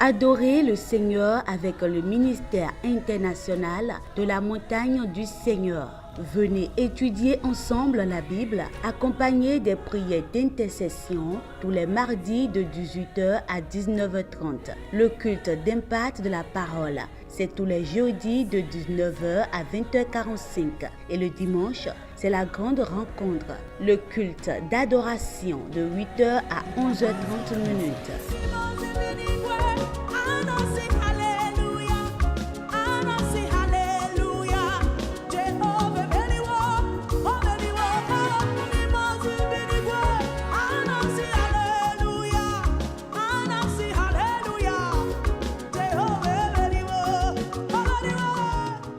Adorez le Seigneur avec le ministère international de la montagne du Seigneur. Venez étudier ensemble la Bible, accompagnée des prières d'intercession tous les mardis de 18h à 19h30. Le culte d'impact de la parole, c'est tous les jeudis de 19h à 20h45. Et le dimanche, c'est la grande rencontre, le culte d'adoration de 8h à 11h30 minutes.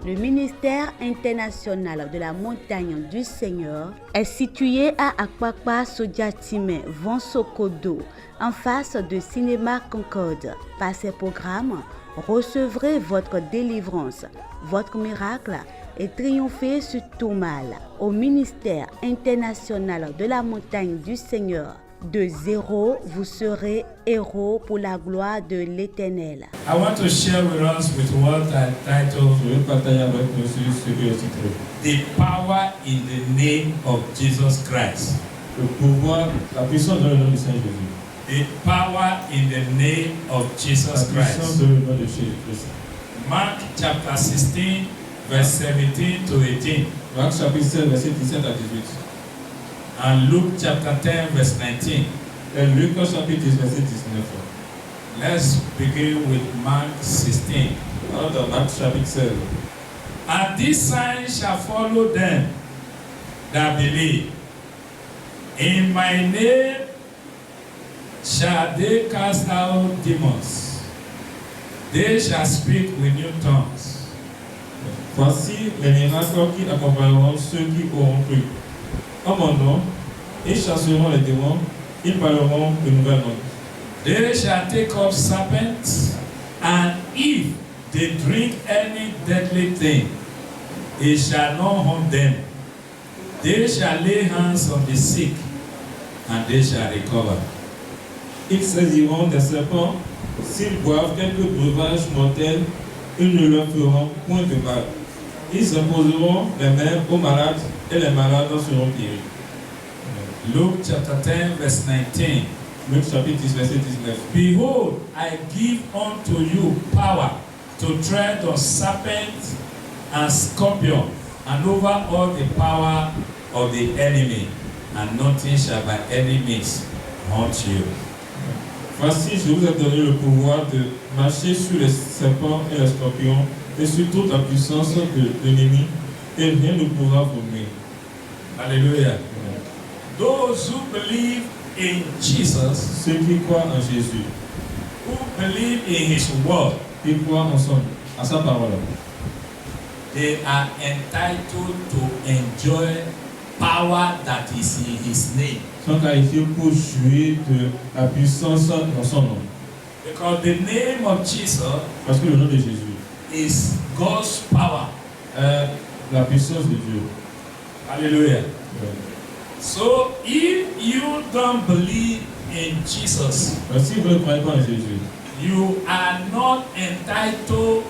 Le ministère international de la montagne du Seigneur est situé à Akpakpa Sodiatime, Vansokodo, en face de Cinéma Concorde. Par ces programmes, recevrez votre délivrance, votre miracle et triomphez sur tout mal. Au ministère international de la montagne du Seigneur, de zéro, vous serez héros pour la gloire de l'Éternel. I want to share with us with what I titled The Power in the Name of Jesus Christ. Le pouvoir, la puissance dans le nom du Seigneur Jésus. The power in the name of Jesus La puissance Christ. dans le nom de Jésus. Mark chapter 16, verse 17 to 18. Marc chapitre 16, verset 17 à 18. And Luke chapter 10, verse 19. Et Luc chapitre 10, verset 19. Let's begin with Mark 16. Alors dans Marc chapitre 16. And these signs shall follow them that believe. In my name shall they cast out demons. They shall speak with new tongues. Voici les miracles qui accompagneront ceux qui auront cru. En mon nom, ils chasseront les démons, ils parleront de nouvelles langues. They shall take up serpents, and if they drink any deadly thing, it shall not harm them. They shall lay hands on the sick, and they shall recover. Ils saisiront des serpents, s'ils boivent quelques breuvages mortels, ils ne leur feront point de mal. Ils imposeront les mains aux malades, et les malades seront guéris. Luke chapter 10, verse 19. Luc chapitre 10, verset 19. Behold, I give unto you power to tread on serpents and scorpions, and over all the power of the enemy, and nothing shall by any means haunt you. Voici, je vous ai donné le pouvoir de marcher sur les serpents et les scorpions, et sur toute la puissance de l'ennemi, et rien ne pourra vous nuire. Hallelujah. Those who believe in Jesus, Ceux qui croient en Jésus, who believe in His word, qui croient en sa parole, they are entitled to enjoy power that is in His name. sont qualifiés pour jouir de la puissance dans son nom. Because the name of Jesus Parce que le nom de Jésus is God's power. est la puissance de Dieu. Hallelujah. So if you don't believe in Jesus, Donc, si vous ne croyez pas en Jésus, you are not entitled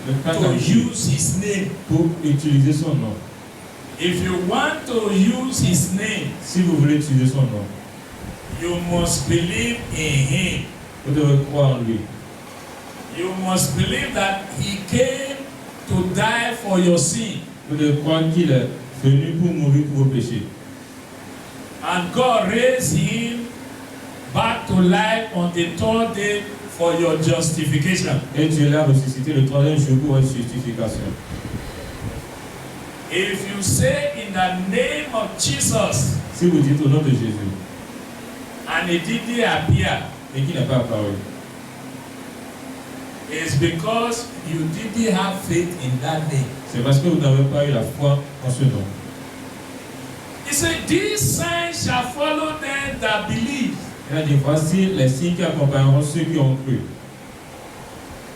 vous n'êtes pas to qualifié use His name. pour utiliser son nom. If you want to use His name, Si vous voulez utiliser son nom, you must believe in Him. vous devez croire en lui. You must believe that He came to die for your sin. Vous devez croire qu'il est venu pour mourir pour vos péchés. And God raised Him back to life on the third day for your justification. Et Dieu l'a ressuscité le troisième jour pour votre justification. If you say in the name of Jesus Si vous dites au nom de Jésus and He didn't appear, et qu'il n'a pas apparu, it's because you didn't have faith in that name. c'est parce que vous n'avez pas eu la foi en ce nom. He said, these signs shall follow them that believe. Il a dit, voici les signes qui accompagneront ceux qui ont cru.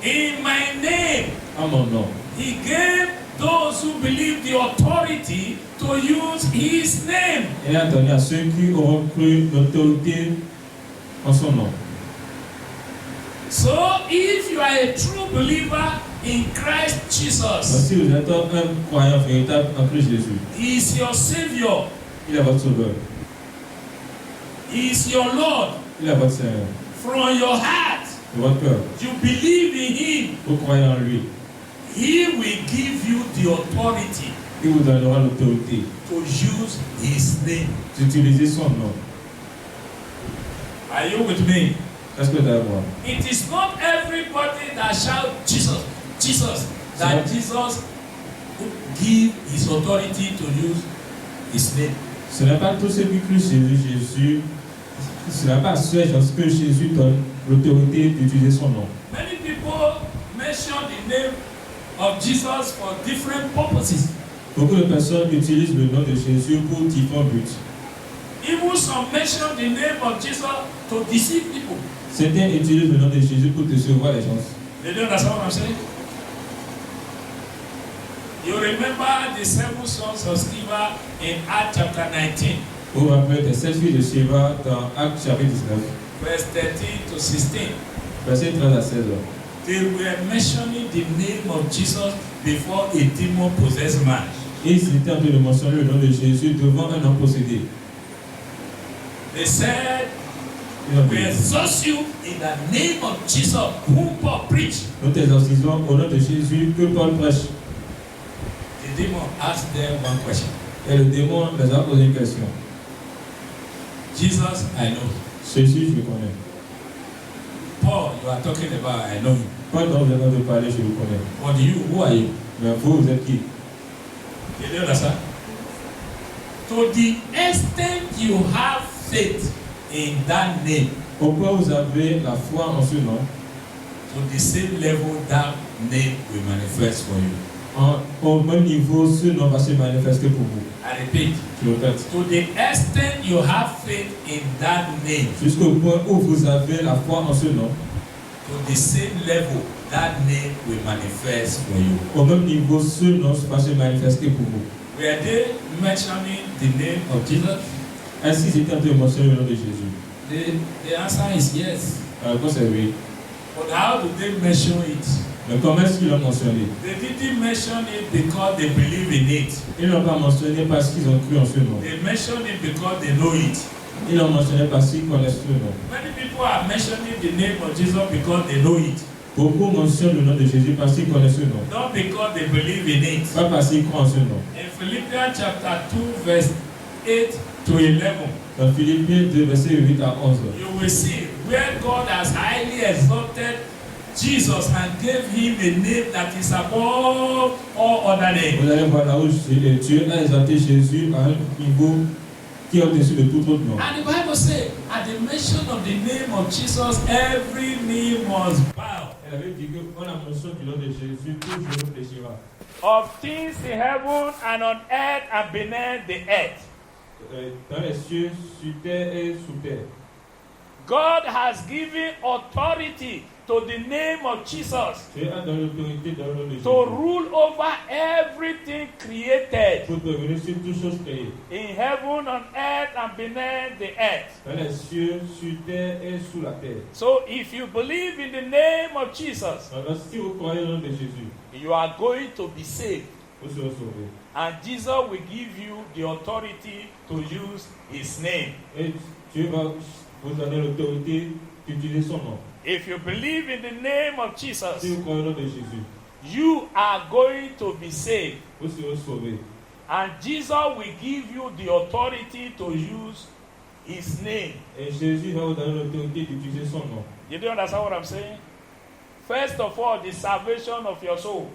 In my name, En mon nom. He gave those who believe the authority to use His name. Il a donné à ceux qui auront cru l'autorité en son nom. So if you are a true believer in Christ Donc, Jesus, si vous êtes un croyant véritable en Christ Jésus, He is your Savior, il est votre sauveur, He is your Lord. il est votre Seigneur, From your heart, de votre cœur. you believe in Him. Vous croyez en lui, He will give you the authority il vous donnera l'autorité to use His name. d'utiliser son nom. Are you with me? Est-ce que vous êtes avec moi? It is not everybody that shout Jesus, Jesus, that Jesus would give His authority to use His name. Ce n'est pas tous ceux qui crient Jésus, ce n'est pas à ceux que Jésus donne l'autorité d'utiliser son nom. Many people mention the name of Jesus for different purposes. Beaucoup de personnes utilisent le nom de Jésus pour différents buts. Even some mention the name of Jesus to deceive people. Certains utilisent le nom de Jésus pour décevoir les gens. Did you understand what I'm saying? You remember the 7 sons of Sceva in Acts chapter 19, Vous vous rappelez des 7 filles de Sheba dans Actes chapitre 19, verse 13 to 16. versets 13 à 16. They were mentioning the name of Jesus before a demon-possessed man. Et ils étaient en train de mentionner le nom de Jésus devant un homme possédé. They said, Ils ont we dit, exhaust you in the name of Jesus, whom Paul preached. nous t'exorcisons au nom de Jésus que Paul prêche. The demon asked them one question. Et le démon les a posé une question. Jesus, I know. Jésus, je le connais. Paul, you are talking about, I know you. Paul, dont vous êtes en train de parler, je le connais. But you, who are you? Mais vous êtes qui? Did you understand? To the extent you have faith in that name, Au point où vous avez la foi en ce nom, to the same level that name will manifest for you. au même niveau, ce nom va se manifester pour vous. I repeat, Je le répète. to the extent you have faith in that name, Jusqu'au point où vous avez la foi en ce nom, to the same level that name will manifest for you. au même niveau, ce nom va se manifester pour vous. Were they mentioning the name of Jesus? Ainsi, ils étaient en train de mentionner le nom de Jésus. The answer is yes. La réponse est oui. But how do they mention it? Mais comment est-ce qu'ils l'ont mentionné? They didn't mention it because they believe in it. Ils ne l'ont pas mentionné parce qu'ils ont cru en ce nom. They mention it because they know it. Ils l'ont mentionné parce qu'ils connaissent ce nom. Many people are mentioning the name of Jesus because they know it, Beaucoup mentionnent le nom de Jésus parce qu'ils connaissent ce nom. not because they believe in it. Pas parce qu'ils croient en ce nom. In Philippians chapter 2, verse 8 to 11, Dans Philippiens 2, versets 8 à 11. you will see where God has highly exalted Jesus and gave him a name that is above all other names. Vous allez voir là où Dieu a exalté Jésus à un niveau qui est au-dessus de tout autre nom. And the Bible says, at the mention of the name of Jesus, every knee must bow. Elle avait dit qu'on a mentionné du nom de Jésus, tout genou fléchira. Of things in heaven and on earth and beneath the earth. Dans les cieux, sur terre et sous terre. God has given authority to the name of Jesus Dieu a donné l'autorité dans le nom de Jésus. to rule over everything created Pour devenir sur toutes choses créées. in heaven, on earth, and beneath the earth. Dans les cieux, sur terre et sous la terre. So if you believe in the name of Jesus, Alors si vous croyez au nom de Jésus, you are going to be saved. vous serez sauvés. And Jesus will give you the authority to use his name. Et Dieu va vous donner l'autorité d'utiliser son nom. If you believe in the name of Si Jesus, vous croyez au nom de Jésus, you are going to be saved. vous serez sauvés. And Jesus will give you the authority to use his name. Et Jésus va vous donner l'autorité d'utiliser son nom. You do understand what I'm saying? First of all, the salvation of your soul.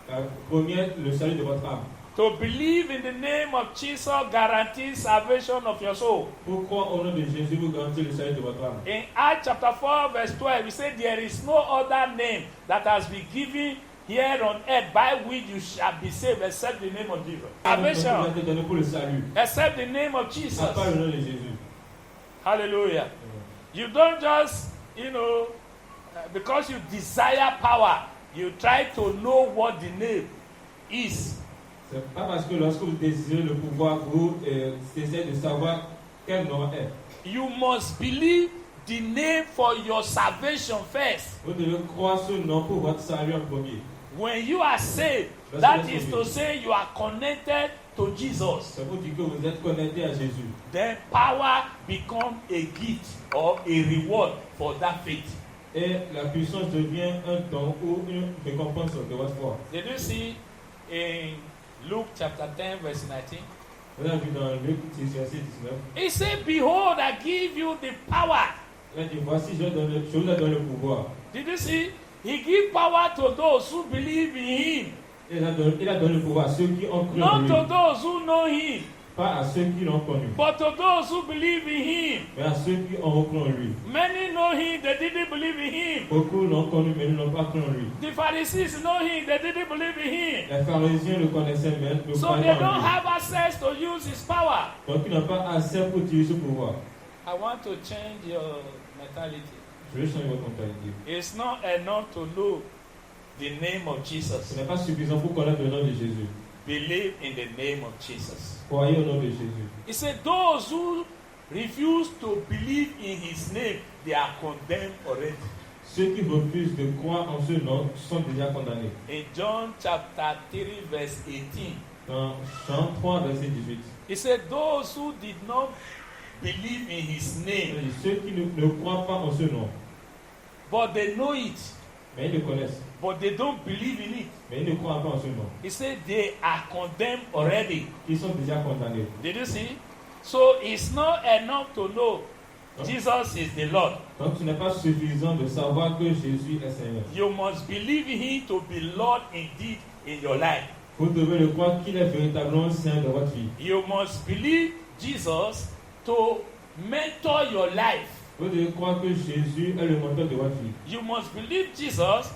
La première, le salut de votre âme. To believe in the name of Jesus guarantees salvation of your soul. Pour croire au nom de Jésus, vous garantissez le salut de votre âme. In Acts chapter 4, verse 12, we say there is no other name that has been given here on earth by which you shall be saved except the name of Jesus. Salvation. Vous êtes donné pour le salut. Except the name of Jesus. À part le nom de Jésus. Hallelujah. You don't just, because you desire power, you try to know what the name is. C'est pas parce que lorsque vous désirez le pouvoir, vous essayez de savoir quel nom est. You must believe the name for your salvation first. Vous devez croire ce nom pour votre salut en premier. When you are saved, that is to say you are connected to Jesus. Ça veut dire que vous êtes connecté à Jésus. Then power becomes a gift or a reward for that faith. Et la puissance devient un don ou une récompense de votre foi. Did you see in Luke chapter 10 verse 19? Vous avez vu dans Luc 10, verset 19. He said, behold, I give you the power. Il a dit, voici, je vous ai donné le pouvoir. Did you see? He gives power to those who believe in him. Il a donné le pouvoir à ceux qui ont cru en Not lui. to those who know him, Pas à ceux qui l'ont connu, but to those who believe in him. mais à ceux qui ont cru en lui. Many know him, they didn't believe in him. Beaucoup l'ont connu, mais ils n'ont pas cru en lui. The Pharisees know him, they didn't believe in him. Les pharisiens le connaissaient, mais ne So croyaient they pas don't en lui. have access to use his power. Donc ils n'ont pas assez pour utiliser ce pouvoir. I want to change your mentality. Je vais changer votre mentalité. It's not enough to know the name of Ce Jesus. n'est pas suffisant pour connaître le nom de Jésus. Believe in the name of Jesus. Croyez au nom de Jésus. He said, those who refuse to believe in his name, they are condemned already. Ceux qui refusent de croire en ce nom sont déjà condamnés. In John chapter 3, verse 18, Dans Jean 3, verset 18. he said, those who did not believe in his Il name, dit, ceux qui ne croient pas en ce nom, but they know it, mais ils le connaissent, but they don't believe in it. mais ils ne croient pas en ce nom. He said, they are condemned already. Ils sont déjà condamnés. Did you see? So it's not enough to know Jesus is the Lord. Donc ce n'est pas suffisant de savoir que Jésus est Seigneur. You must believe in him to be Lord indeed in your life. Vous devez le croire qu'il est véritablement Saint dans votre vie. You must believe Jesus to mentor your life. Vous devez croire que Jésus est le mentor de votre vie. You must believe Jesus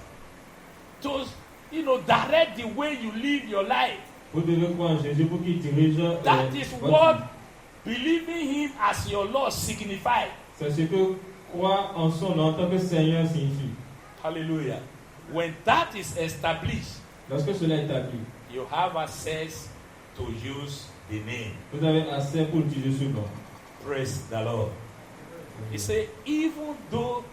to, direct the way you live your life. Vous devez croire en Jésus pour qu'il dirige That is votre what vie. believing him as your Lord signifies. C'est ce que croire en son nom en tant que Seigneur signifie. Hallelujah. When that is established, Lorsque cela est établi, you have access to use the name. vous avez assez pour utiliser ce nom. Praise the Lord. He said, even though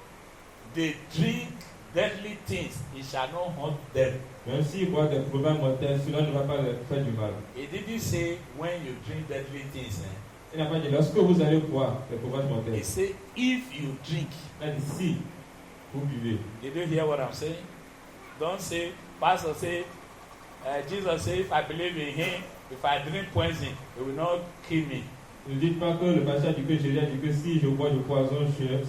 they drink deadly things, it shall not haunt them. Même s'ils boivent des breuvages mortels, cela ne va pas leur faire du mal. He didn't say when you drink deadly things. Il n'a pas dit lorsque vous allez boire des breuvages He mortels. said, if you drink. Il a dit si vous buvez. Did you hear what I'm saying? Don't say, Pastor say, Jesus said, if I believe in him, if I drink poison, it will not kill me. Ne dites pas que le pasteur dit que Jésus a dit que si je bois du poison,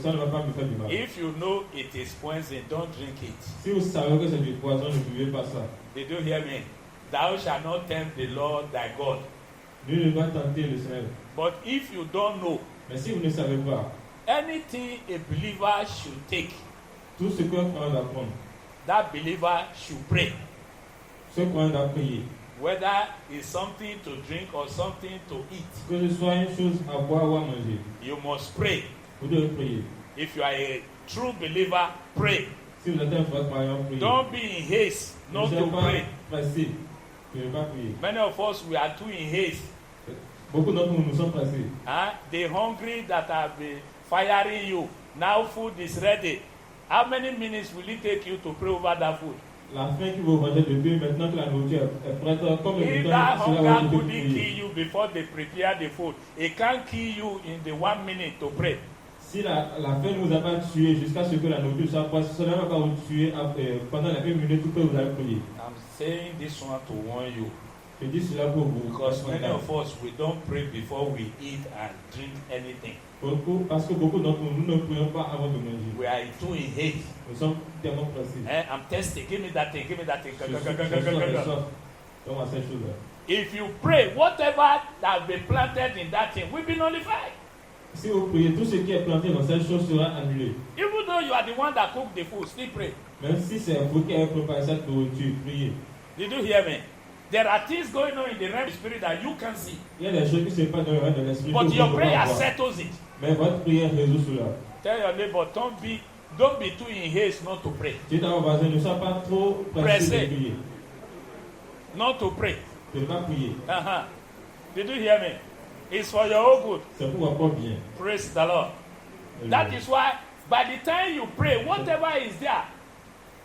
ça ne va pas me faire du mal. If you know it is poison, don't drink it. Si vous savez que c'est du poison, ne buvez pas ça. Did you hear me? Thou shalt not tempt the Lord thy God. Nul ne doit tenter le Seigneur. But if you don't know, Mais si vous ne savez pas, anything a believer should take, tout ce qu'un croyant doit prendre, that believer should pray. ce croyant doit prier. Whether it's something to drink or something to eat, Que ce soit une chose à boire ou à manger, you must pray. vous devez prier. If you are a true believer, pray. Si vous êtes un vrai croyant, priez. Don't be in haste not Ne to soyez pas pray. pressés. Ne pas prier. Many of us, we are too in haste. Beaucoup d'entre nous sommes pressés. The hungry that have been firing you, now food is ready. How many minutes will it take you to pray over that food? La faim qui vous vendait depuis maintenant que la nourriture est prête, comme If le that temps cela va hunger vous couldn't prier. kill you before they prepare the food, it can't kill you in the 1 minute to pray. Si la faim ne vous a pas tué jusqu'à ce que la nourriture soit prête, cela ne va pas vous tuer pendant la 1 minute que vous allez prier. I'm saying this one to warn you. Je dis cela pour vous. Because many of us, we don't pray before we eat and drink anything. Parce que beaucoup d'entre nous ne prions pas avant de manger. We are too in haste. Nous sommes tellement pressés. I'm thirsty. Give me that thing. Give me that thing. Je soif. Donc à cette chose-là. If you pray, whatever that has been planted in that thing will be nullified. Si vous priez, tout ce qui est planté dans cette chose sera annulé. Even though you are the one that cooked the food, still pray. Même si c'est vous qui avez préparé cette nourriture, priez. Did you hear me? There are things going on in the realm of the spirit that you can see. Il y a des choses qui se passent dans le règne de l'esprit. But que your vous ne pouvez prayer pas voir. settles it. Mais votre prière résout cela. Tell your neighbor, don't be too in haste not to pray. Dites à vos voisins, ne sois pas trop pressé de prier. Not to pray. De ne pas prier. Did you hear me? It's for your own good. C'est pour votre bien. Praise the Lord. That is why by the time you pray, whatever is there,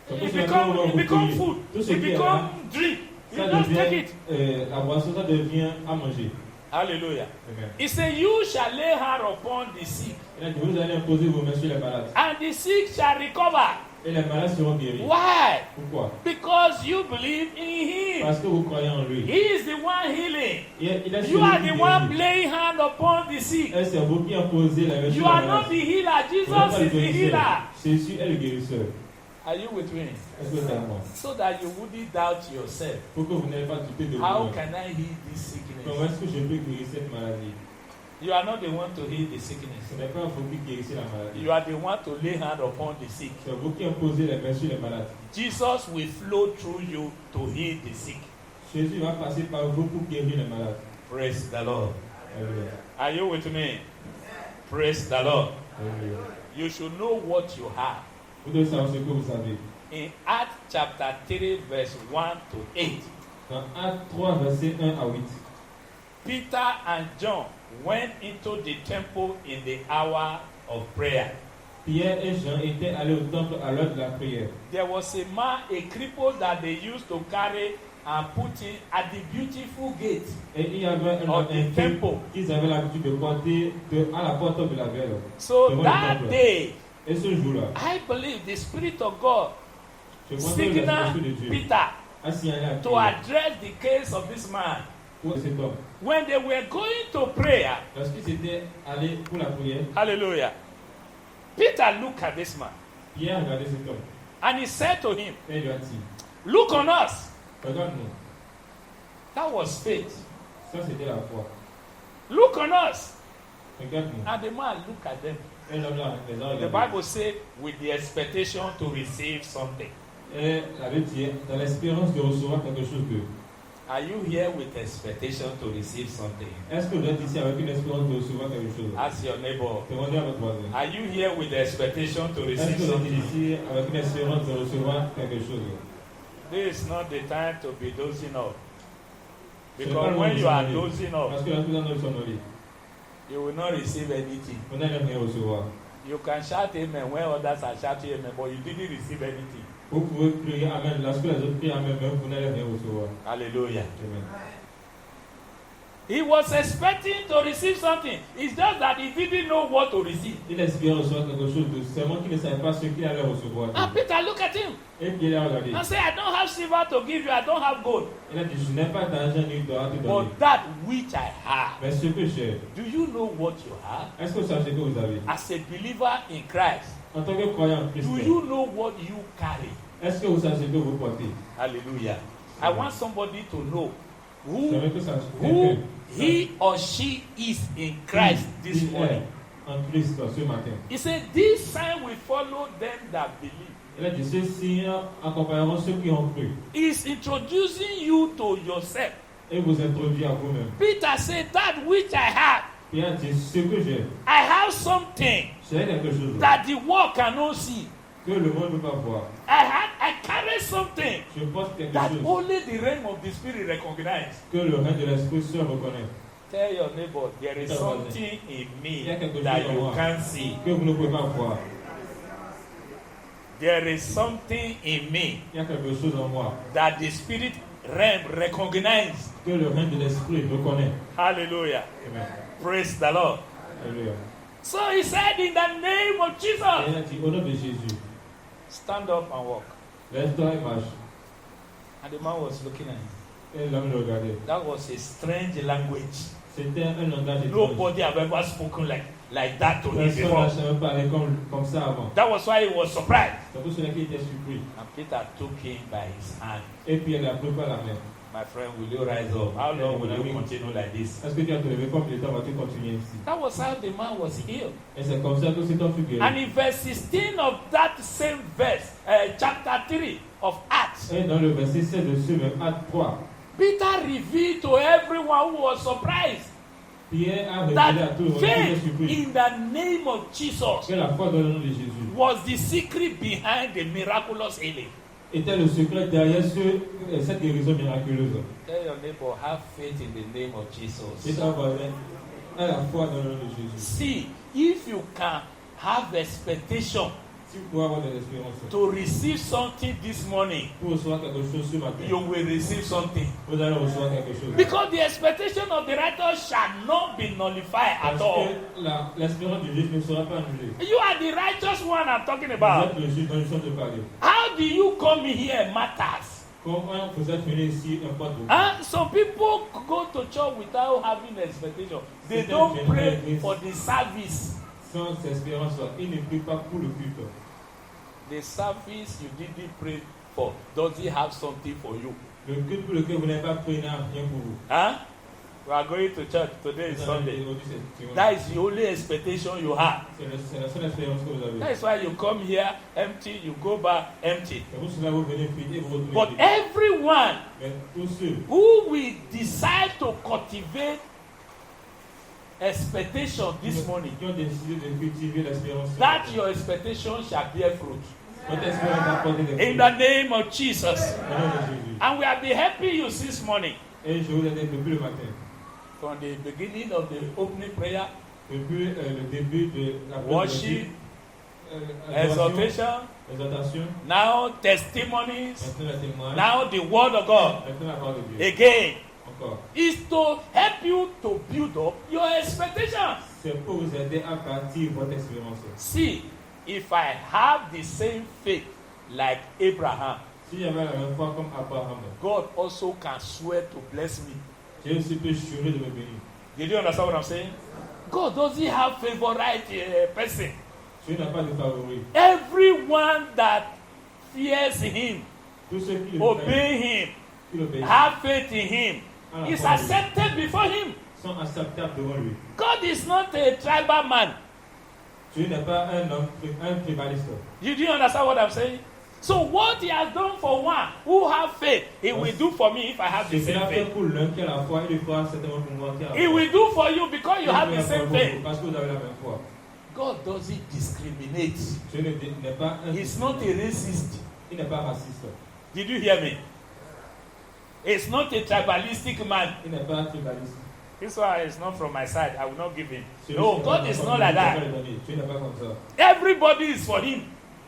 it becomes food, it becomes drink. You just take it. La boisson, ça devient à manger. Hallelujah. Amen. He said, you shall lay hand upon the sick, Il a dit, vous allez imposer vos mains sur les malades. and the sick shall recover. Et les malades seront guéris. Why? Pourquoi? Because you believe in him. Parce que vous croyez en lui. He is the one healing. Il est You celui are qui the guérit. one laying hand upon the sick. Et c'est vous qui imposez la main sur You les are malades. not the healer. Vous n'êtes pas Jesus le is the guérisseur. healer. Jésus est le guérisseur. Are you with me? Est-ce que c'est à moi? So that you wouldn't doubt yourself. Pour que vous n'ayez pas douté de How vous. can I heal this Comment sickness? est-ce que je peux guérir cette maladie? You are not the one to heal the sickness. Ce n'est pas vous qui guérissez la maladie. You are the one to lay hand upon the sick. C'est vous qui imposez les mains sur les malades. Jesus will flow through you to heal the sick. Jésus va passer par vous pour guérir les malades. Praise the Lord. Alléluia. Are you with me? Praise the Lord. Alléluia. You should know what you have. Vous devez savoir ce que vous savez. In Acts chapter 3, verse 1 to 8, Dans Actes 3, versets 1 à 8. Peter and John went into the temple in the hour of prayer. Pierre et Jean étaient allés au temple à l'heure de la prière. There was a man, a cripple that they used to carry and put in at the beautiful gate. Et il y avait Of the temple. qu'ils avaient l'habitude de porter à la porte de la ville. So Devant le that temple. day, Et ce jour-là, I believe the Spirit of God je crois que l'Esprit de signaled Dieu Peter a signalé à to Pierre address the case of this man. pour cet homme. When they were going to prayer, Lorsqu'ils étaient allés pour la prière, hallelujah, Peter looked at this man Pierre a regardé cet homme and he said to him, et il lui a dit, look on us. regarde-nous. That was faith. Ça, c'était la foi. Look on us. Regarde-nous. And the man looked at them. Et l'homme là, les a The regardés. Bible says, with the expectation to receive something. Et la Bible dit, dans l'espérance de recevoir quelque chose d'eux. Are you here with expectation to receive something? Est-ce que vous êtes ici avec une espérance de recevoir quelque chose? Ask your neighbor. Demandez à votre voisin. Are you here with the expectation to Est-ce receive que vous êtes something? ici avec une espérance de recevoir quelque chose? This is not the time to be dozing off. Ce n'est pas Because le when moment you de are somnoler. dozing off, Parce que lorsque vous êtes dans le lit, you will not receive anything. vous n'allez rien recevoir. You can shout amen when others are shouting amen, but you didn't receive anything. Vous pouvez crier Amen. Lorsque les autres crient Amen, même vous n'allez rien recevoir. Hallelujah. Amen. He was expecting to receive something. It's just that he didn't know what to receive. Il espérait recevoir quelque chose de seulement qu'il ne savait pas ce qu'il allait recevoir. And Peter looked at him Et Pierre a regardé. and said, I don't have silver to give you, I don't have gold. Il a dit, je n'ai pas d'argent ni d'or à te donner. But that which I have, Mais ce que j'ai, do you know what you have? est-ce que vous savez ce que vous avez? As a believer in Christ, En tant que croyant en Christ, do you know what you carry? est-ce que vous savez ce que vous portez? Hallelujah. I want somebody to know Vous who savez que ça he or she is in Christ this morning. En Christ ce matin. He said, this sign will follow them that believe. Il a dit, ces signes accompagneront ceux qui ont cru. He's introducing you to yourself. Et vous introduit à vous-même. Peter said, that which I have, Il a dit, ce que j'ai, I have something j'ai quelque chose that the world cannot see. que le monde ne peut pas voir. I carry something Je porte quelque that chose only the realm of the spirit recognize. que le règne de l'esprit se reconnaît. Tell your neighbor, there is something in me that you can't see. Que vous ne pouvez pas voir. There is something in me Il y a quelque chose en moi that the spirit realm recognize. que le règne de l'esprit reconnaît. Hallelujah. Amen. Praise the Lord. Alléluia. So he said, in the name of Et Jesus, il a dit, au nom de Jésus, stand up and walk. lève-toi et marche. And the man was looking at him. Et l'homme le regardait. That was a strange language. C'était un langage étrange. Nobody have ever spoken like that to him Personne before. n'a jamais parlé comme ça avant. That was why he was surprised. C'est pour cela qu'il était surpris. And Peter took him by his hand. Et puis elle a pris par la main. My friend, will you rise up? How long will you continue like this? Est-ce que tu as te levé comme il était, vas-tu continuer ici? That was how the man was healed. Et c'est comme ça que cet homme fut guéri. And in verse 16 of that same verse, chapter 3 of Acts, Et dans le verset 16 de ce même acte 3, Peter revealed to everyone who was surprised Pierre a révélé à that tout le monde qui était faith surpris in the name of Jesus que la foi dans le nom de Jésus was the secret behind the miraculous healing. était le secret derrière cette guérison miraculeuse. Tell your neighbor, have faith in the name of Et Jesus. ta voisin a la foi dans le nom de Jésus. See, if you can have expectation Si vous pouvez avoir des espérances, to receive something this morning, pour recevoir quelque chose ce matin, you will receive something. vous allez recevoir quelque chose. Because the expectation of the righteous shall not be nullified at Parce all. que l'espérance du juste ne sera pas annulée. You are the righteous one I'm talking Vous about. êtes le juste dont nous sommes de parler. How do you come here matters. Comment vous êtes venu ici importe beaucoup. And some people go to church without having expectation. They don't pray for the service. Sans espérance, ils ne prient pas pour le culte. The service you didn't pray for, does it have something for you? Le culte pour lequel vous n'avez pas prié n'a rien pour vous. Huh? We are going to church. Today is Sunday. That is the only expectation you have. C'est la seule espérance que vous avez. That is why you come here empty, you go back empty. C'est pour cela que vous venez prier et vous retournez. But everyone Mais tous ceux who will decide to cultivate expectation this morning, qui ont décidé de cultiver l'espérance, that your expectation shall bear fruit. votre espérance va porter des In fruits. the name of Jesus. Au nom de Jésus. And we have been helping you this morning. Et je vous aide depuis le matin. From the beginning of the opening prayer, Depuis le début de la worship, exhortation, exhortation, now testimonies, maintenant le témoignage, now the word of God. maintenant la parole de Dieu. Again, Encore. is to help you to build up your expectations. C'est pour vous aider à bâtir votre espérance. See, if I have the same faith like Abraham, Si j'avais la même foi comme Abraham, God also can swear to bless me. Dieu aussi peut jurer de me bénir. Did you understand what I'm saying? God doesn't have favorite person. Dieu n'a pas de favori. Everyone that fears him, Tous ceux qui le obey him, qui l'obéissent have faith in him, is accepted before him. sont acceptables devant lui. God is not a tribal man. Dieu n'est pas un homme, un tribaliste. Do you understand what I'm saying? So what he has done for one who have faith, he will do for me if I have the Ce qu'il same a fait faith. pour l'un qui a la foi, il le fera certainement pour moi qui a la He foi. will do for you because you have the same faith. Parce que vous avez la même foi. God doesn't discriminate. Dieu n'est pas un. He's not a racist. Il n'est pas raciste. Did you hear me? He's not a tribalistic man. Il n'est pas un tribaliste. This one is not from my side. I will not give him. Celui No, qui God n'a is pas not donné, like that. Dieu n'est pas comme ça. Everybody is for him.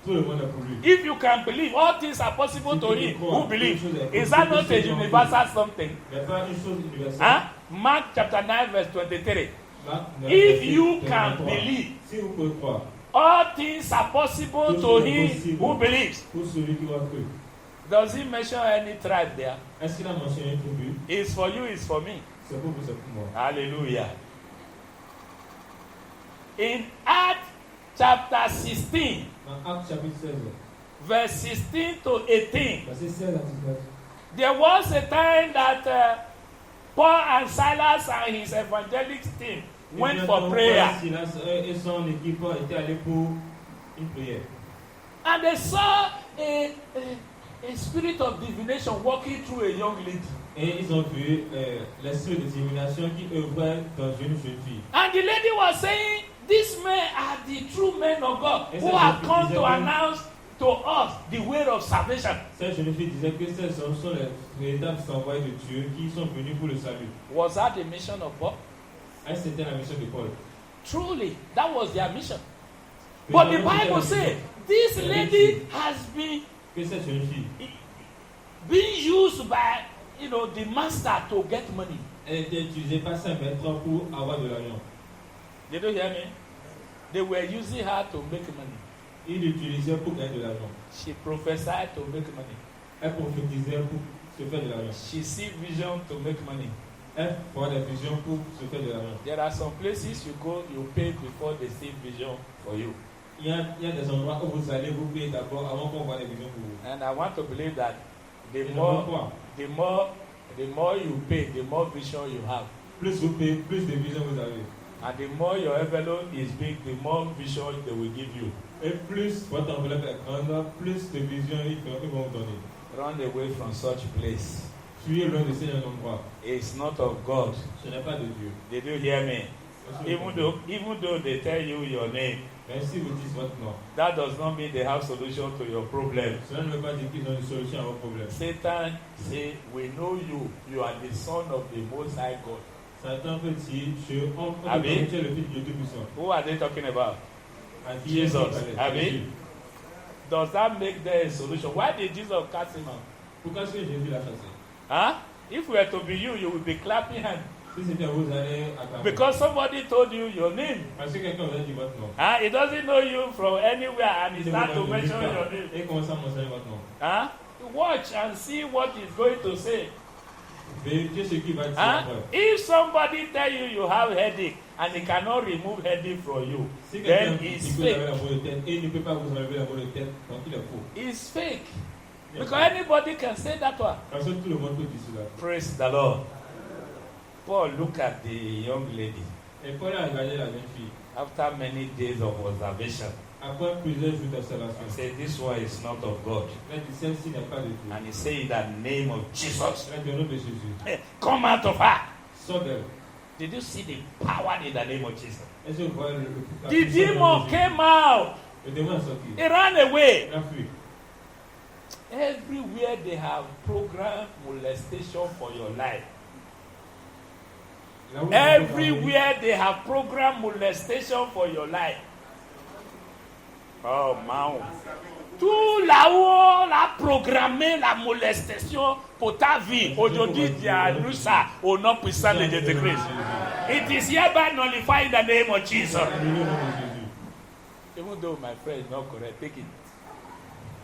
Tout le monde est pour lui. If you can believe, all things are possible to him who believes. Is that not a universal something? Il n'est pas une chose universelle. Huh? Mark chapter 9 verse 23. Marc 9, If verset you 23. can believe, Si vous pouvez croire, all things are possible to him who believes. pour celui qui va cru. Does he mention any tribe there? Est-ce qu'il a mentionné une tribu? It's for you, it's for me. C'est pour vous, c'est pour moi. Hallelujah. In Acts chapter 16, Dans Actes chapitre 16, verse 16 to 18, verset 16 à 19. there was a time that Paul and Silas and his evangelic team went for prayer. Silas et son équipe étaient allés pour une prière. And they saw a spirit of divination walking through a young lady. Et ils ont vu l'esprit de divination qui œuvrait dans une jeune fille. And the lady was saying, these men are the true men of God who have come to announce to us the way of salvation. Cette jeune fille disait que ces hommes sont les véritables envoyés de Dieu qui sont venus pour le salut. Was that the mission of Paul? Et c'était la mission de Paul. Truly, that was their mission. But the Bible says this lady has been Que cette jeune fille being used by the master to get money. elle était utilisée par ses maîtres pour avoir de l'argent. Did you hear me? They were using her to make money. Ils l'utilisaient pour gagner de l'argent. She prophesied to make money. Elle prophétisait pour se faire de l'argent. She see vision to make money. Elle voit des visions pour se faire de l'argent. There are some places you go, you pay before they see vision for you. Il y a des endroits où vous allez vous payer d'abord avant qu'on voit des visions pour vous. And I want to believe that the Et more pourquoi? you pay, the more vision you have. Plus vous payez, plus de visions vous avez. And the more your envelope is big, the more vision they will give you. Et plus votre enveloppe est grande, plus de visions ils vont vous donner. Run away from such place. Fuyez loin de ces endroits. It's not of God. Ce n'est pas de Dieu. Did you hear me? Even though they tell you your name, Même si vous dites votre nom, that does not mean they have solution to your problem. cela ne veut pas dire qu'ils ont une solution à vos problèmes. Satan say, we know you. You are the son of the Most High God. Satan peut dire, on Amen. tu es le fils de Dieu Tout-Puissant. Who are they talking about? Jesus. I mean, does that make there a solution? Why did Jesus cast him out? Pourquoi est-ce que Jésus l'a chassé? Huh? If we were to be you will be clapping hands. Si c'était vous allez acclamer. Because somebody told you your name. Parce que quelqu'un vous a dit votre nom. Huh? He doesn't know you from anywhere and he starts to mention your name. Et commence à mentionner votre nom. Huh? Watch and see what he's going to say. Vérifiez ce qu'il va dire. Huh? If somebody tell you you have headache and he cannot remove headache from you, Si then quelqu'un it's dit que vous avez fake. la mauvaise tête et il ne peut pas vous enlever la mauvaise tête, donc il est faux. It's fake. Because anybody can say that one. Parce que tout le monde peut dire cela. Praise the Lord. Paul look at the young lady Et Paul a regardé la jeune fille. after many days of observation Après plusieurs jours and d'observation, said, this one is not of God. il a dit celle-ci n'est pas de Dieu. And he said in the name of Jesus, Il a dit au nom de Jésus. hey, come out of her. Sors d'elle. Did you see the power in the name of Jesus? Est-ce que vous voyez la The puissance demon de Jésus? came out. Le démon est sorti. He ran away. Il a fui. Everywhere they have programmed molestation for your life. Là où Everywhere they have programmed molestation for your life. Oh, man. Tout là-haut, on a programmé la molestation pour ta vie. Aujourd'hui, il y a nous ça au nom puissant de Jésus-Christ. It is hereby nullified in the name of Jesus. Even though my friend is not correct, take it.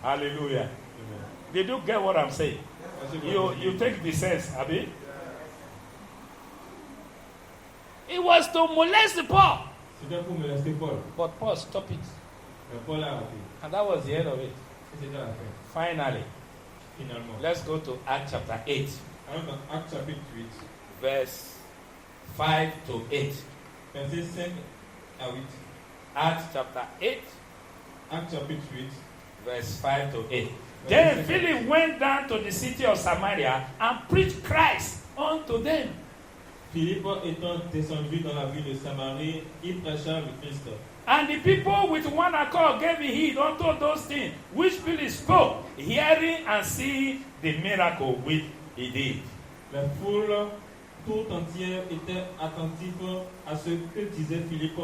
Hallelujah. Did you get what I'm saying? You take the sense, Abi? It was to molest Paul. C'était pour molester Paul. But Paul stopped it. Mais Paul a arrêté. And that was the end of it. Et c'était la fin. Finally, Finalement. let's go to Acts chapter 8, Alors dans Actes chapitre 8, verse 5 to 8. versets 5 à 8. Acts chapter 8, Actes chapitre 8. verse 5 to 8. Then Philip went down to the city of Samaria and preached Christ unto them. Philippe étant descendu dans la ville de Samarie, il prêcha le Christ. And the people with one accord gave heed unto those things which Philip spoke, hearing and seeing the miracle which he did. La foule tout entière était attentive à ce que disait Philippe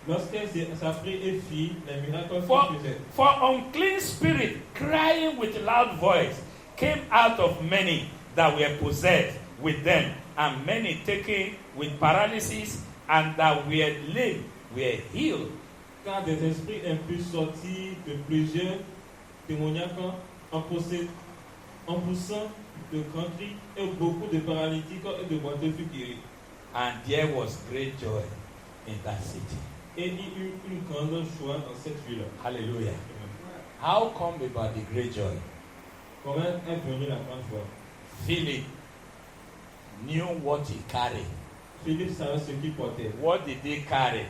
lorsqu'elle s'apprit et fit les miracles qu'il faisait. For unclean spirit, crying with loud voice, came out of many that were possessed with them, and many taken with paralysis, and that were lame were healed. Car des esprits impurs sortis de plusieurs démoniaques en poussant de grands cris, et beaucoup de paralytiques et de boiteux furent guéris. And there was great joy in that city. Et il y eut une grande joie dans cette ville. Hallelujah. How come about the great joy? Comment est venue la grande joie? Philip knew what he carried. Philippe savait ce qu'il portait. What did he carry?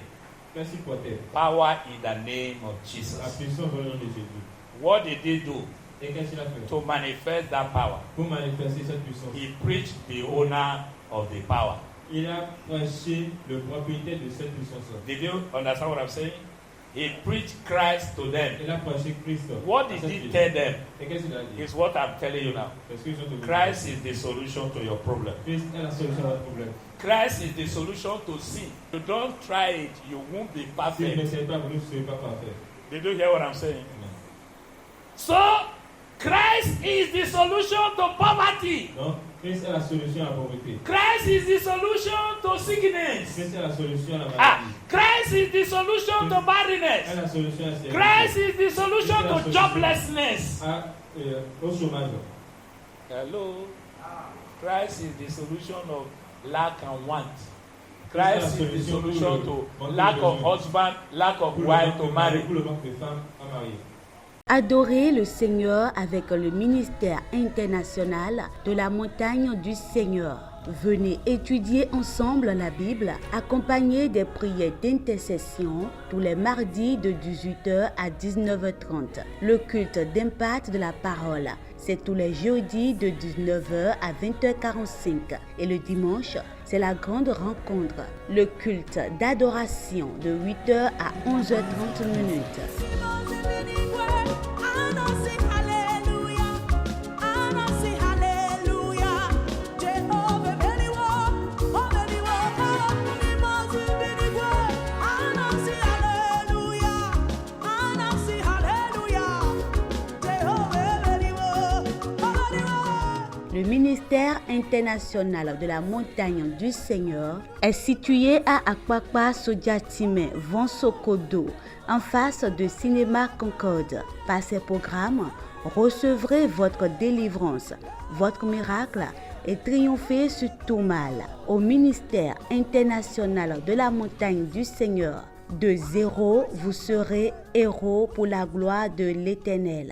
Qu'est-ce qu'il portait? Power in the name of La Jesus. puissance au nom de Jésus. What did he do Et qu'est-ce qu'il a fait? to manifest that power? Pour manifester cette puissance. He preached the owner of the power. Il a prêché le propriétaire de cette puissance. Did you understand what I'm saying? He preached Christ to them. Il a prêché Christ. What did he tell them? Et qu'est-ce qu'il a dit? Is what I'm telling you now. Parce qu'ils ont de Christ is the solution to your problem. Christ est la solution à votre problème. Christ is the solution to sin. You don't try it, you won't be Si vous perfect. n'essayez pas, vous ne serez pas parfait. Did you hear what I'm saying? Amen. So, Christ is the solution to poverty. Donc, Christ est la solution à la pauvreté. Christ is the solution to sickness. Christ est la solution à la Ah, maladie. Christ is the solution to Est barrenness. la solution à la stérilité. Christ is the solution to joblessness. Au chômage. Hello. Christ is the solution of lack and want. Christ is the solution to lack of husband, lack of wife to marry. Pour le manque de femmes à marier. Adorez le Seigneur avec le ministère international de la montagne du Seigneur. Venez étudier ensemble la Bible, accompagné des prières d'intercession tous les mardis de 18h à 19h30. Le culte d'impact de la parole, c'est tous les jeudis de 19h à 20h45. Et le dimanche, c'est la grande rencontre, le culte d'adoration de 8h à 11h30 minutes. Le ministère international de la montagne du Seigneur est situé à Akwakwa Sodiatime, Vonsokodo, en face de Cinéma Concorde. Par ces programmes, recevrez votre délivrance, votre miracle et triomphez sur tout mal. Au ministère international de la montagne du Seigneur, de zéro, vous serez héros pour la gloire de l'Éternel.